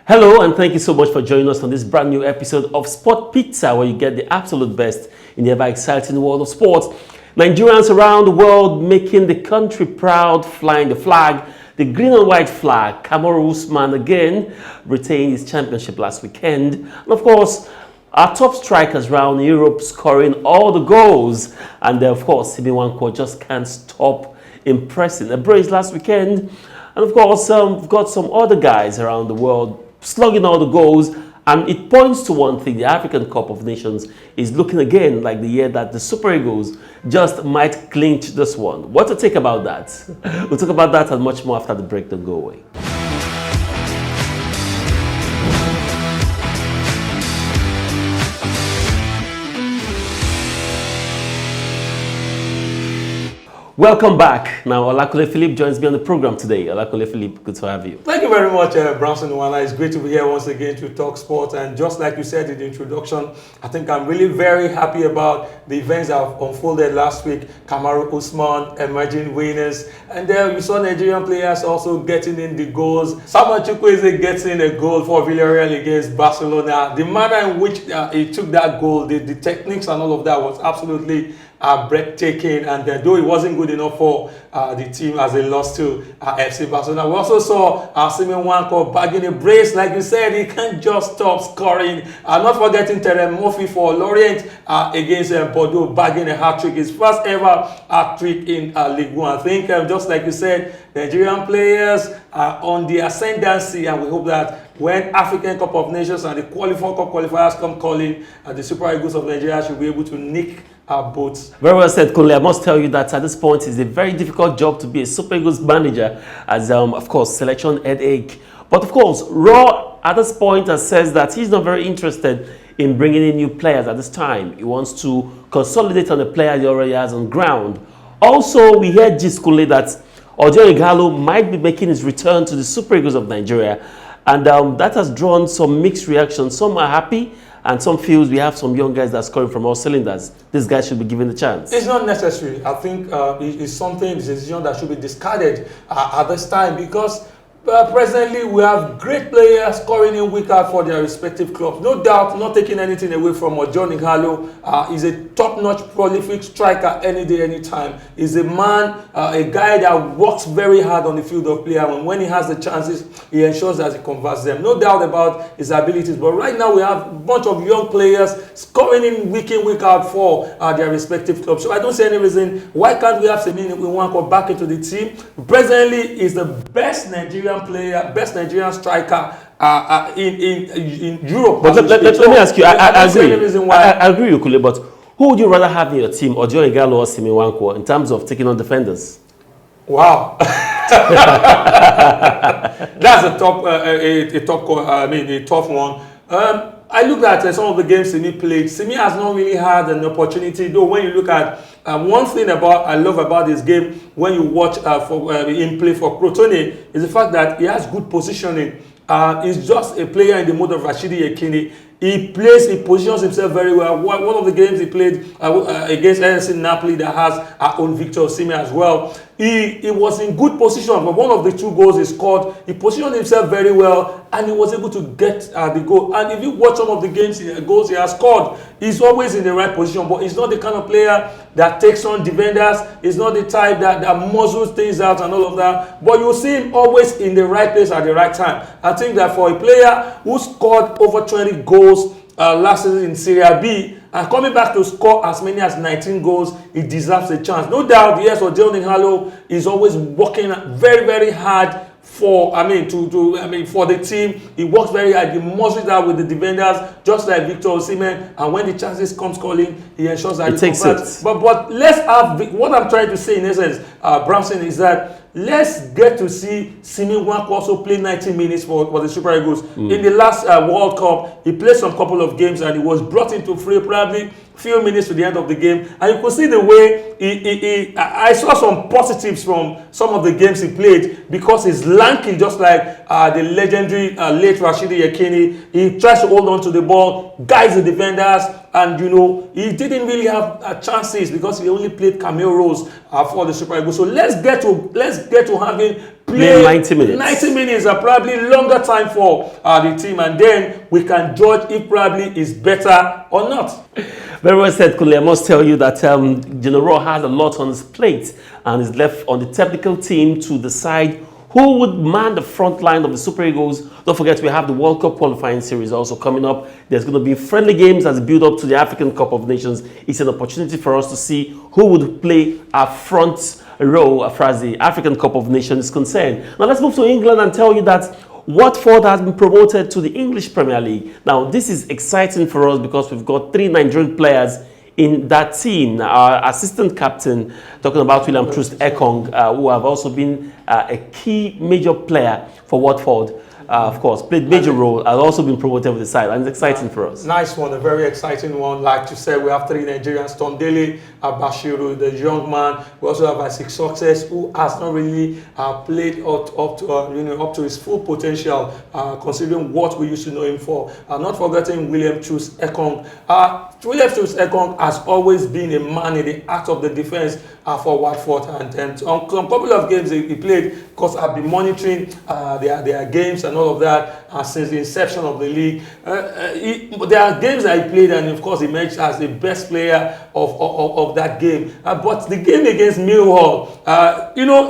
Hello, and thank you so much for joining us on this brand new episode of Sport Pizza, where you get the absolute best in the ever exciting world of sports. Nigerians around the world making the country proud, flying the flag, the green and white flag. Kamaru Usman again retained his championship last weekend. And of course, our top strikers around Europe scoring all the goals. And of course, Simi just can't stop impressing. A brace last weekend. And of course, we've got some other guys around the world slugging all the goals, and it points to one thing: the African Cup of Nations is looking again like the year that the Super Eagles just might clinch this one. What to think about that? We'll talk about that and much more after the break. Don't go away. Welcome back. Now, Olakule Philip joins me on the program today. Olakule Philip, good to have you. Thank you very much, Bronson Wana. It's great to be here once again to talk sport. And just like you said in the introduction, I think I'm really very happy about the events that have unfolded last week. Kamaru Usman emerging winners. And then we saw Nigerian players also getting in the goals. Samuel Chukwueze gets in a goal for Villarreal against Barcelona. The manner in which he took that goal, the techniques and all of that was absolutely breathtaking, and though it wasn't good enough for the team as they lost to FC Barcelona. We also saw Simi Nwankwo bagging a brace. Like you said, he can't just stop scoring. Not forgetting Terem Murphy for Lorient against Bordeaux, bagging a hat-trick, his first ever hat-trick in Ligue 1. I think just like you said, Nigerian players are on the ascendancy, and we hope that when African Cup of Nations and the Qualifier Cup qualifiers come calling, the Super Eagles of Nigeria should be able to nick our boats. Very well said, Kunle. I must tell you that at this point it's a very difficult job to be a Super Eagles manager, as of course selection headache. But of course, Rhor at this point says that he's not very interested in bringing in new players at this time. He wants to consolidate on the player he already has on ground. Also, we heard Kunle that Ighalo might be making his return to the Super Eagles of Nigeria, and that has drawn some mixed reactions. Some are happy, and some feels we have some young guys that are scoring from all cylinders. These guys should be given the chance. It's not necessary. I think it's a decision that should be discarded at this time, because presently we have great players scoring in week out for their respective clubs. No doubt, not taking anything away from Jorge Ighalo. He's a top-notch, prolific striker any day, any time. He's a man, a guy that works very hard on the field of play, and when he has the chances, he ensures that he converts them. No doubt about his abilities. But right now we have a bunch of young players scoring in, week out for their respective clubs. So I don't see any reason why can't we have Simi Nwankwo back into the team. Presently, is the best Nigerian player, best Nigerian striker in Europe. But let me ask you, I agree with Kule, but who would you rather have in your team, Jorge Ighalo or Simi Nwankwo, in terms of taking on defenders? Wow. That's a tough one. I looked at some of the games Simi played. Simi has not really had an opportunity, though. When you look at one thing I love about this game, when you watch him play for Crotone, is the fact that he has good positioning. He's just a player in the mode of Rashidi Yekini. He positions himself very well. One of the games he played against NC Napoli that has our own Victor Osimhen as well. He was in good position, but one of the two goals he scored, he positioned himself very well, and he was able to get the goal. And if you watch some of the goals he has scored, he's always in the right position, but he's not the kind of player that takes on defenders. He's not the type that muzzles things out and all of that. But you see him always in the right place at the right time. I think that for a player who scored over 20 goals last season in Serie B, and coming back to score as many as 19 goals, he deserves a chance. No doubt, yes, Jorge Ighalo is always working very, very hard for the team. He works very hard. He muscles out with the defenders, just like Victor Osimhen. And when the chances comes calling, he ensures that he takes it. But let's have what I'm trying to say in essence, Bramson, is that let's get to see Simi Nwankwo also play 90 minutes for the Super Eagles. In the last World Cup, he played some couple of games and he was brought into free probably few minutes to the end of the game, and you could see the way I saw some positives from some of the games he played, because he's lanky, just like the legendary late Rashidi Yekini. He tries to hold on to the ball, guides the defenders, and he didn't really have chances because he only played cameo roles for the Super Eagles. So let's get to having play 90 minutes. 90 minutes, a probably longer time for the team, and then we can judge if probably is better or not. Very well said, Kunle. I must tell you that Rhor has a lot on his plate and is left on the technical team to decide who would man the front line of the Super Eagles. Don't forget, we have the World Cup qualifying series also coming up. There's going to be friendly games as a build-up to the African Cup of Nations. It's an opportunity for us to see who would play our front row as far as the African Cup of Nations is concerned. Now let's move to England and tell you that Watford has been promoted to the English Premier League. Now this is exciting for us because we've got 3 Nigerian players in that team. Our assistant captain, talking about William Troost Ekong, who have also been a key major player for Watford. Of course, played major role, has also been promoted with the side, and it's exciting for us. Nice one, a very exciting one. Like you said, we have 3 Nigerians: Tondele, Bashiru, the young man. We also have Isaac Success, who has not really played up to his full potential, considering what we used to know him for. Not forgetting William Troost Ekong. William Troost Ekong has always been a man in the act of the defense for Watford, and on some couple of games he played, because I've been monitoring their games and all of that since the inception of the league. There are games that he played, and of course he emerged as the best player of that game. But the game against Millwall,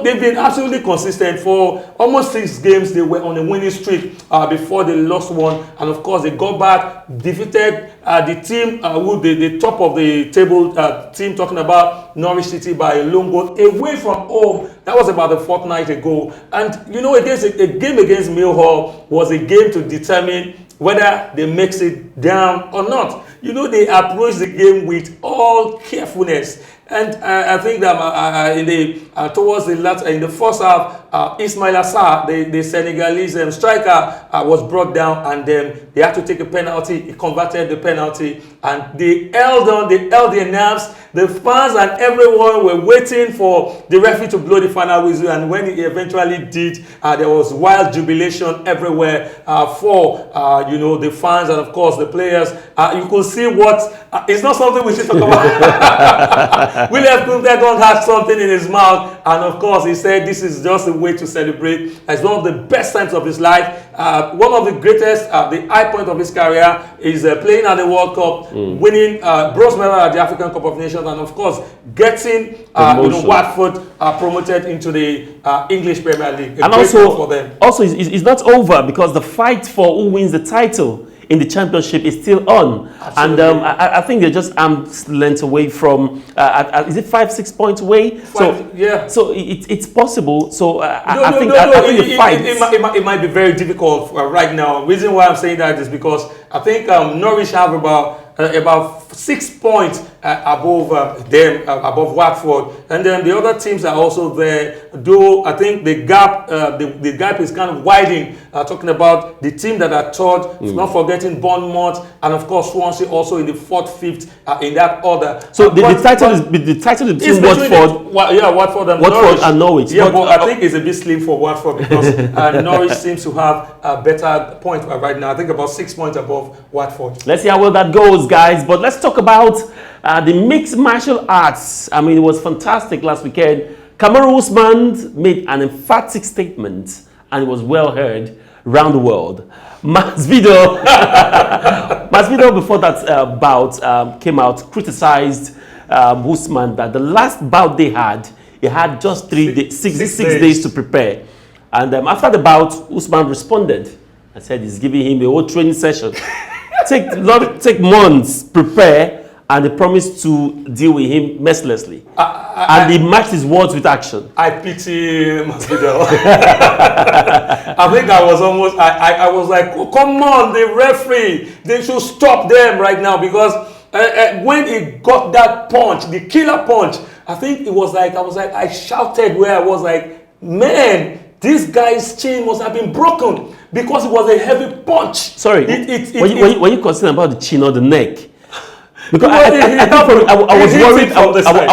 they've been absolutely consistent for almost 6 games. They were on a winning streak before they lost one, and of course they got back, defeated the team who the top of the table team, talking about Norwich City, by a lone goal away from home. That was about a fortnight ago. And against a game against Millwall was a game to determine whether they makes it down or not. They approached the game with all carefulness. And I think that towards the latter, in the first half, Ismail Assar, the Senegalese striker, was brought down, and they had to take a penalty. He converted the penalty, and they held on, they held their nerves. The fans and everyone were waiting for the referee to blow the final whistle, and when he eventually did, there was wild jubilation everywhere for the fans and of course the players. You could see it's not something we should talk about. William Troost had something in his mouth, and of course he said this is just a way to celebrate. It's one of the best times of his life. One of the greatest, the high point of his career is playing at the World Cup, winning bronze medal at the African Cup of Nations, and of course getting Watford promoted into the English Premier League. And also it's not over, because the fight for who wins the title in the championship is still on. Absolutely. And I think they're just arm's length away from, is it 5-6 points away? So it's possible. So I think the fight, it might be very difficult right now. The reason why I'm saying that is because I think Norwich have about 6 points above them, above Watford, and then the other teams are also there. Though I think the gap, the gap is kind of widening. Talking about the team that are third, not forgetting Bournemouth, and of course Swansea also in the 4th, 5th in that order. So the title is between Watford. Watford and Norwich. Yeah, but I think it's a bit slim for Watford because Norwich seems to have a better point right now. I think about 6 points above Watford. Let's see how well that goes, guys. But let's talk about the mixed martial arts. I mean, it was fantastic last weekend. Kamaru Usman made an emphatic statement, and it was well heard around the world. Masvidal, before that bout came out, criticized Usman that the last bout they had, he had just 6 days to prepare. And after the bout, Usman responded and said he's giving him a whole training session. take months, prepare, and they promised to deal with him mercilessly. And he matched his words with action. I pity Masvidal. I think I was like, oh, come on, the referee, they should stop them right now, because when he got that punch, the killer punch, I think it was like, I shouted where I was like, man, this guy's chin must have been broken because it was a heavy punch. Sorry, when you concerned about the chin or the neck? Because I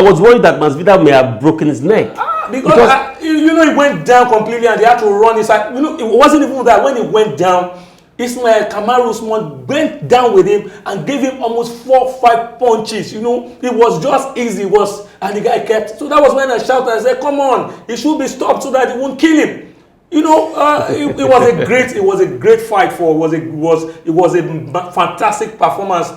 was worried that Masvidal may have broken his neck. Because he went down completely and they had to run inside. It wasn't even that when he went down, Ismail Kamaru Usman went down with him and gave him almost 4-5 punches. You know, it was just easy. And the guy kept. So that was when I shouted. I said, "Come on, he should be stopped so that it won't kill him." You know, it was a great fight it was a fantastic performance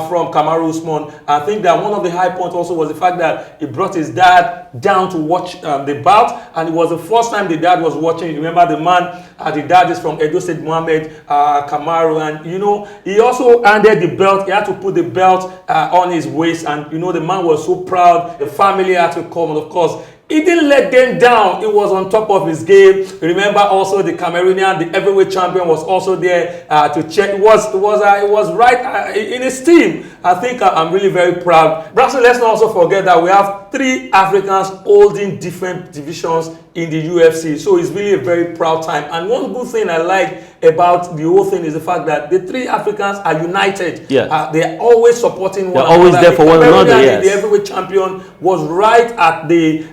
from Kamaru Usman. I think that one of the high points also was the fact that he brought his dad down to watch the bout, and it was the first time the dad was watching. Remember, the dad is from Edo State, Mohammed Kamaru, and you know, he also handed the belt. He had to put the belt on his waist, and you know, the man was so proud. The family had to come, and of course, he didn't let them down. He was on top of his game. Remember also the Cameroonian, the heavyweight champion, was also there to check. It was right in his team. I think I'm really very proud. Brazil, let's not also forget that we have 3 Africans holding different divisions in the UFC. So it's really a very proud time. And one good thing I like about the whole thing is the fact that the 3 Africans are united. Yeah. They are always supporting one another. They're always there for one another. Yes. The heavyweight champion was right at the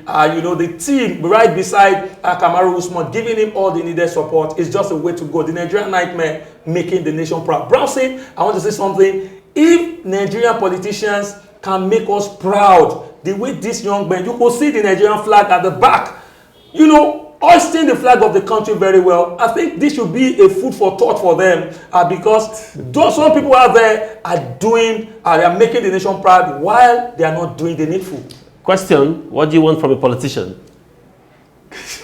team right beside Kamaru Usman, giving him all the needed support. It's just a way to go. The Nigerian nightmare making the nation proud. Brown, I want to say something. If Nigerian politicians can make us proud, the way this young man, you could see the Nigerian flag at the back, you know, hoisting the flag of the country very well. I think this should be a food for thought for them because some people out there are making the nation proud while they are not doing the needful. Question, what do you want from a politician?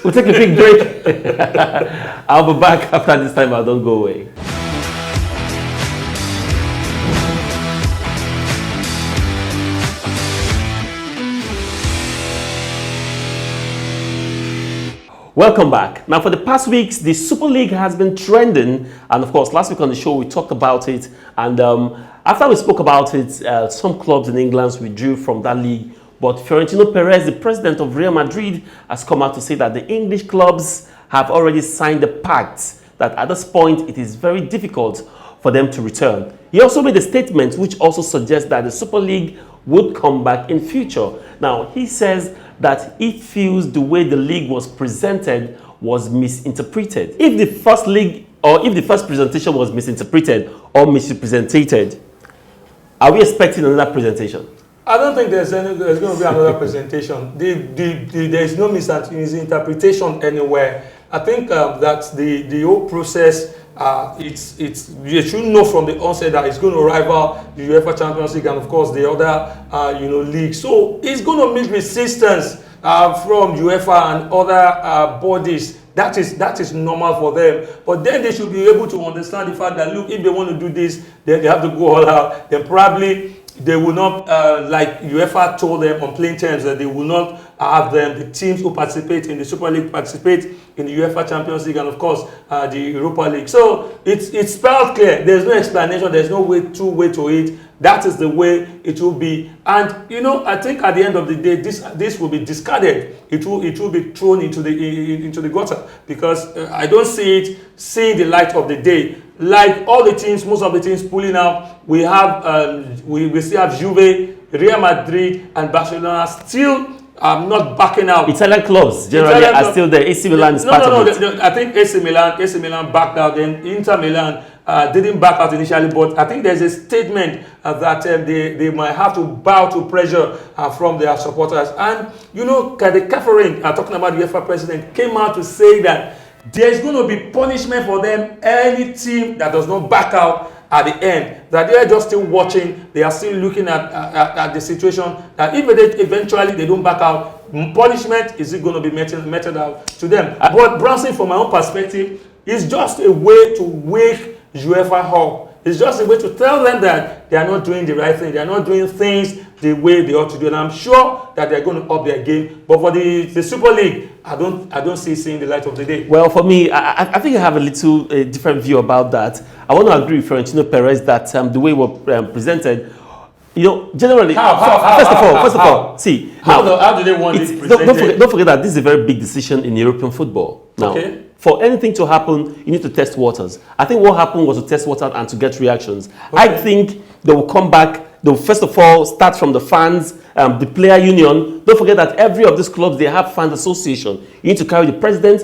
We'll take a quick break. I'll be back after this time. Don't go away. Welcome back. Now, for the past weeks, the Super League has been trending. And of course, last week on the show, we talked about it. And after we spoke about it, some clubs in England withdrew from that league. But Florentino Perez, the president of Real Madrid, has come out to say that the English clubs have already signed the pact that at this point, it is very difficult for them to return. He also made a statement which also suggests that the Super League would come back in future. Now, he says that he feels the way the league was presented was misinterpreted. If the first league or if the first presentation was misinterpreted or misrepresented, are we expecting another presentation? I don't think there's going to be another presentation. There is no misinterpretation anywhere. I think that the whole process, you should know from the onset that it's going to rival the UEFA Champions League and of course the other leagues. So it's going to meet resistance from UEFA and other bodies. That is normal for them. But then they should be able to understand the fact that, look, if they want to do this, then they have to go all out. Then probably they will not, like UEFA told them on plain terms, that they will not have the teams who participate in the Super League participate in the UEFA Champions League and of course the Europa League. So it's spelled clear. There's no explanation. There's no way to it. That is the way it will be. And you know, I think at the end of the day, this will be discarded. It will be thrown into the gutter because I don't see it seeing the light of the day. Like all the teams, most of the teams pulling out, we have we still have Juve, Real Madrid, and Barcelona still not backing out. Italian clubs generally are still there. AC Milan is part of it. I think AC Milan backed out. Then Inter Milan didn't back out initially, but I think there's a statement that they might have to bow to pressure from their supporters. And you know, the Catherine, talking about the UEFA president, came out to say that there's going to be punishment for them, any team that does not back out at the end, that they are just still watching, they are still looking at the situation, that if they eventually they don't back out, punishment is going to be meted out to them. But Bronson, from my own perspective, is just a way to wake UEFA up. It's just a way to tell them that they are not doing the right thing. They are not doing things the way they ought to do. And I'm sure that they're going to up their game. But for the Super League, I don't see seeing the light of the day. Well, for me, I think I have a little different view about that. I want to agree with Florentino Perez that the way we're presented, you know, generally, first of all, see, how do they want it presented? Don't forget that this is a very big decision in European football. Now, okay. For anything to happen, you need to test waters. I think what happened was to test waters and to get reactions. Okay. I think they will come back. They will first of all start from the fans, the player union. Don't forget that every of these clubs, they have fans association. You need to carry the president.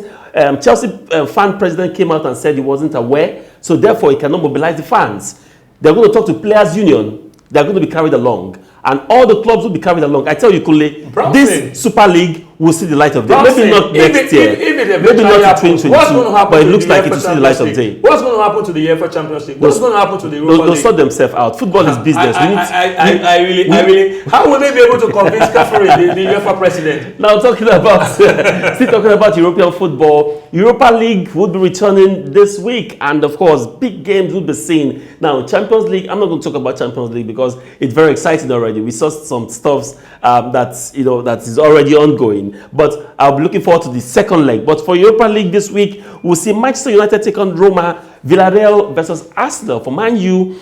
Chelsea fan president came out and said he wasn't aware, so therefore he cannot mobilize the fans. They're going to talk to players' union. They're going to be carried along, and all the clubs will be carried along. I tell you, Kule, this Super League will see the light of day. Maybe not next year, maybe not in 2022, but it looks like it will see the light of day. What's going to happen to the UEFA Champions League? What's going to happen to the Europa League? They'll sort themselves out. Football is business. I really. How will they be able to convince Kafuri, the UEFA president? Now talking about still talking about European football, Europa League would be returning this week, and of course, big games will be seen. Now, Champions League. I'm not going to talk about Champions League because it's very exciting already. We saw some stuff that is already ongoing. But I'll be looking forward to the second leg. But for Europa League this week, we'll see Manchester United take on Roma, Villarreal versus Arsenal. For Man U,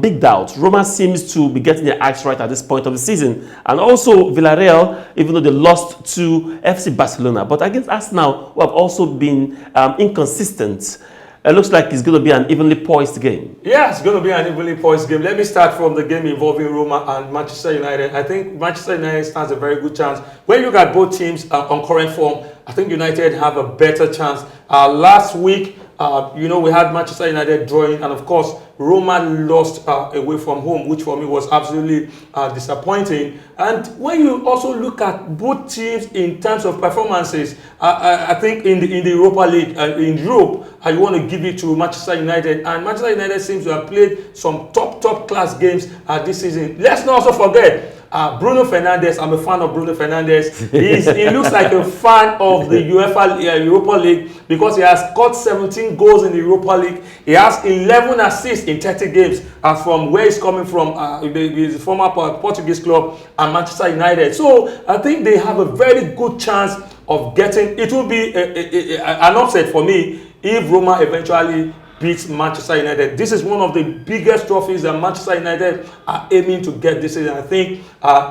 big doubt. Roma seems to be getting their acts right at this point of the season. And also Villarreal, even though they lost to FC Barcelona. But against Arsenal, who have also been inconsistent. It looks like it's going to be an evenly poised game. Yeah, it's going to be an evenly poised game. Let me start from the game involving Roma and Manchester United. I think Manchester United stands a very good chance. When you look at both teams on current form, I think United have a better chance. Last week, we had Manchester United drawing, and of course, Roma lost away from home, which for me was absolutely disappointing. And when you also look at both teams in terms of performances, I think in the Europa League, in Europe, you want to give it to Manchester United. And Manchester United seems to have played some top class games this season. Let's not also forget, Bruno Fernandes. I'm a fan of Bruno Fernandes. He looks like a fan of the Europa League because he has scored 17 goals in the Europa League. He has 11 assists in 30 games from where he's coming from, his former Portuguese club and Manchester United. So I think they have a very good chance of getting. It will be an upset for me if Roma eventually beats Manchester United. This is one of the biggest trophies that Manchester United are aiming to get this season. I think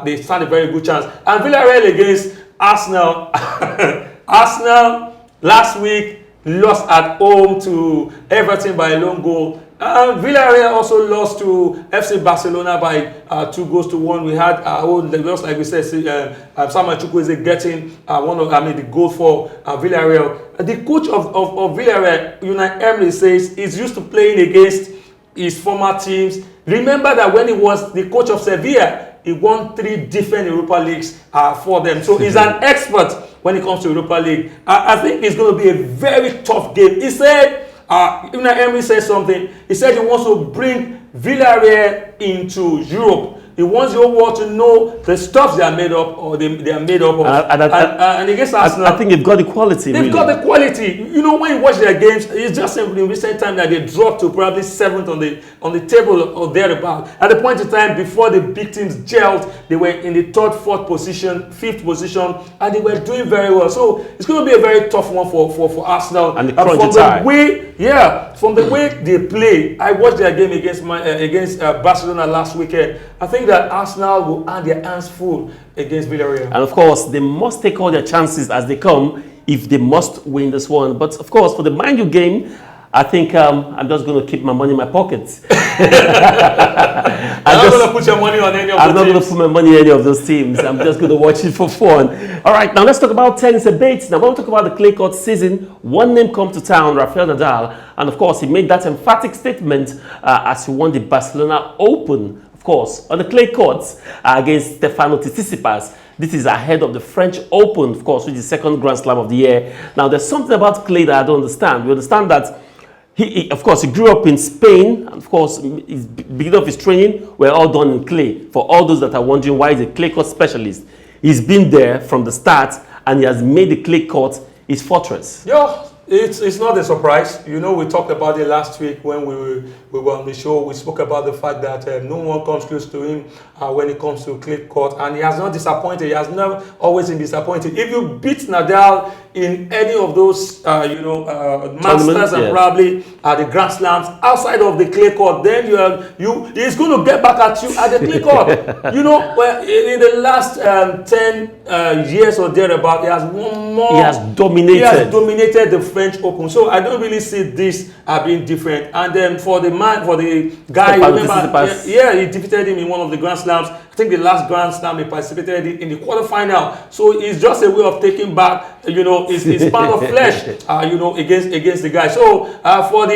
they stand a very good chance. And Villarreal against Arsenal. Arsenal last week lost at home to Everton by a lone goal. Villarreal also lost to FC Barcelona by 2-1. We had lost, like we said, Samuel Chukwueze getting the goal for Villarreal. The coach of Villarreal, Unai Emery, says he's used to playing against his former teams. Remember that when he was the coach of Sevilla, he won 3 different Europa Leagues for them. So he's an expert when it comes to Europa League. I think it's going to be a very tough game. He said, Unai Emery said something. He said he wants to bring Villarreal into Europe. He wants the whole world to know the stuff they are made up, or they are made up of. And against Arsenal, I think they've got the quality. They've got the quality. You know, when you watch their games, it's just in recent time that they dropped to probably 7th on the table or thereabout. At the point in time before the big teams gelled, they were in the 3rd, 4th position, 5th position, and they were doing very well. So it's going to be a very tough one for Arsenal. And the from the way they play, I watched their game against Barcelona last weekend. I think that Arsenal will have their hands full against Villarreal. And of course, they must take all their chances as they come if they must win this one. But of course, for the Man U game, I think I'm just going to keep my money in my pocket. I'm not going to put your money on any of the teams. I'm not going to put my money in any of those teams. I'm just going to watch it for fun. All right, now let's talk about tennis a bit. Now, when we talk about the clay court season, one name comes to town, Rafael Nadal. And of course, he made that emphatic statement as he won the Barcelona Open, of course, on the clay courts against Stefanos Tsitsipas. This is ahead of the French Open, of course, which is the 2nd Grand Slam of the year. Now, there's something about clay that I don't understand. We understand that he grew up in Spain, and of course, his beginning of his training were all done in clay. For all those that are wondering why he's a clay court specialist, he's been there from the start, and he has made the clay court his fortress. Yeah, it's not a surprise. You know, we talked about it last week when we were on the show. We spoke about the fact that no one comes close to him when it comes to clay court, and he has not disappointed. He has never always been disappointed. If you beat Nadal in any of those, Masters and probably the Grand Slams outside of the clay court, then he's going to get back at you at the clay court. You know, in the last 10 years or thereabout, he has won more. He has dominated. He has dominated French Open. So I don't really see this being different. And then for the guy, remember, he defeated him in one of the Grand Slams. I think the last Grand Slam he participated in the quarterfinal. So it's just a way of taking back, his pound of flesh, against the guy. So for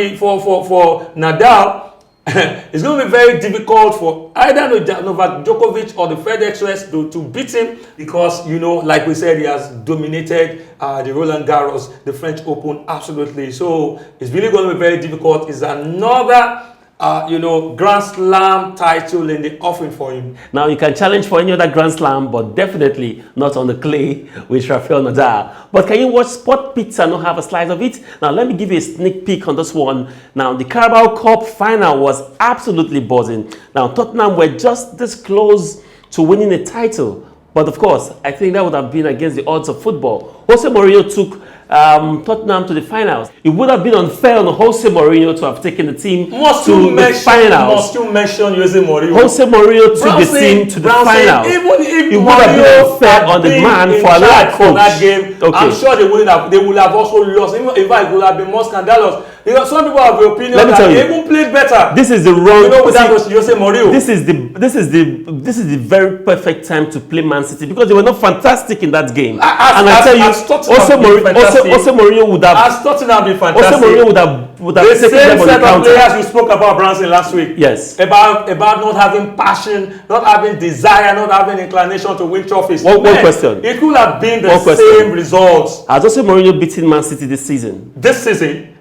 Nadal, it's going to be very difficult for either Novak Djokovic or the FedEx to beat him because, like we said, he has dominated the Roland Garros, the French Open, absolutely. So it's really going to be very difficult. It's another Grand Slam title in the offing for him. Now you can challenge for any other Grand Slam, but definitely not on the clay with Rafael Nadal. But can you watch Sport Pizza and not have a slice of it? Now let me give you a sneak peek on this one. Now the Carabao Cup final was absolutely buzzing. Now Tottenham were just this close to winning a title, but of course I think that would have been against the odds of football. Jose Mourinho took Tottenham to the finals. It would have been unfair on Jose Mourinho to have taken the team to the finals. Must you mention Jose Mourinho? Jose Mourinho took the team to the finals. It would have been unfair on the man for another coach. That game, okay. I'm sure they would have also lost. Even if it would have been more scandalous. Because some people have the opinion that they even played better. This is the wrong. Without Jose Mourinho. This is the very perfect time to play Man City because they were not fantastic in that game. I tell you, Jose Mourinho would have. As Tottenham been fantastic. Jose Mourinho would have the taken them on the counter. The same set of players you spoke about Branson last week. Yes. About not having passion, not having desire, not having inclination to win trophies. One question. It could have been the same results. Has Jose Mourinho beaten Man City this season? This season.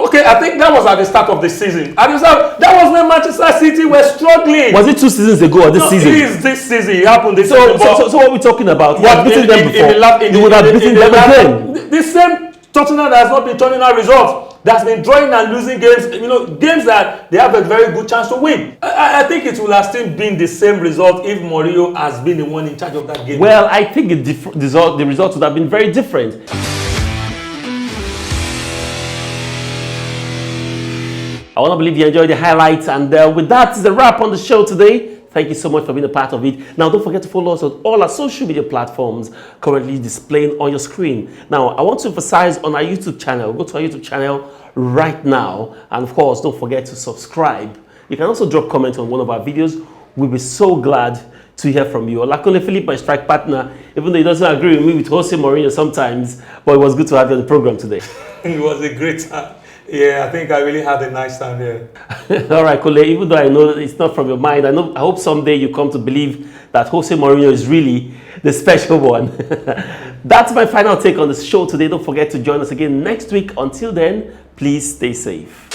Okay, I think that was at the start of the season. That was when Manchester City were struggling. Was it 2 seasons ago or this season? It is this season. It happened this season. So what are we talking about? You have beaten them before. You would have beaten them again. The same Tottenham that has not been turning out results. That's been drawing and losing games. Games that they have a very good chance to win. I think it will have still been the same result if Mourinho has been the one in charge of that game. Well, I think the result would have been very different. I want to believe you enjoyed the highlights, and with that is the wrap on the show today. Thank you so much for being a part of it. Now, don't forget to follow us on all our social media platforms currently displaying on your screen. Now, I want to emphasize on our YouTube channel. Go to our YouTube channel right now, and of course, don't forget to subscribe. You can also drop comments on one of our videos. We'll be so glad to hear from you. Olakunle Philip, my strike partner, even though he doesn't agree with me with Jose Mourinho sometimes, but it was good to have you on the program today. It was a great time. Yeah, I think I really had a nice time there. All right, Kole, even though I know it's not from your mind, I hope someday you come to believe that Jose Mourinho is really the special one. That's my final take on the show today. Don't forget to join us again next week. Until then, please stay safe.